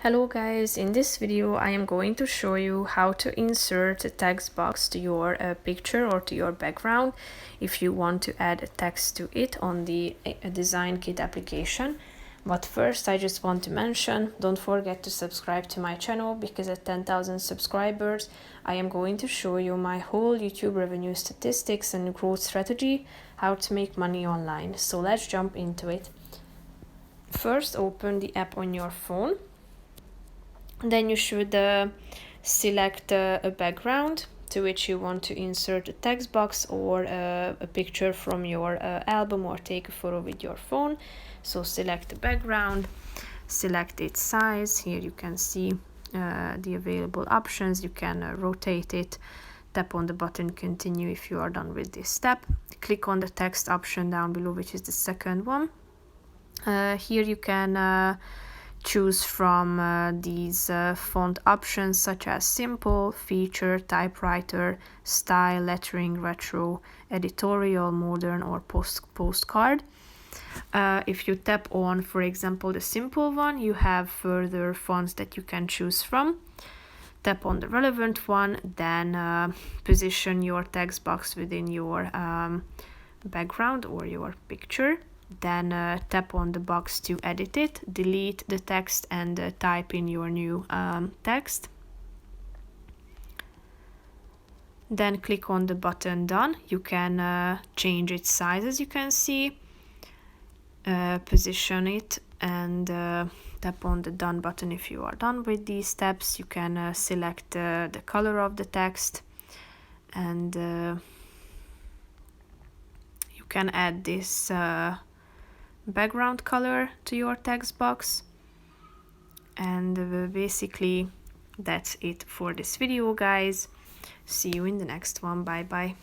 Hello guys, in this video I am going to show you how to insert a text box to your picture or to your background if you want to add a text to it on the design kit application. But first I just want to mention, don't forget to subscribe to my channel because at 10,000 subscribers I am going to show you my whole YouTube revenue statistics and growth strategy, how to make money online. So let's jump into it. First open the app on your phone. Then you should select a background to which you want to insert a text box or a picture from your album, or take a photo with your phone. So select the background, select its size. Here you can see the available options. You can rotate it, tap on the button continue if you are done with this step. Click on the text option down below, which is the second one. Here you can choose from these font options such as simple, feature, typewriter, style, lettering, retro, editorial, modern, or postcard. If you tap on, for example, the simple one, you have further fonts that you can choose from. Tap on the relevant one, then position your text box within your background or your picture. Then tap on the box to edit it, delete the text and type in your new text. Then click on the button done. You can change its size, as you can see, position it, and tap on the done button if you are done with these steps. You can select the color of the text, and you can add this background color to your text box. And basically that's it for this video, guys. See you in the next one. Bye bye.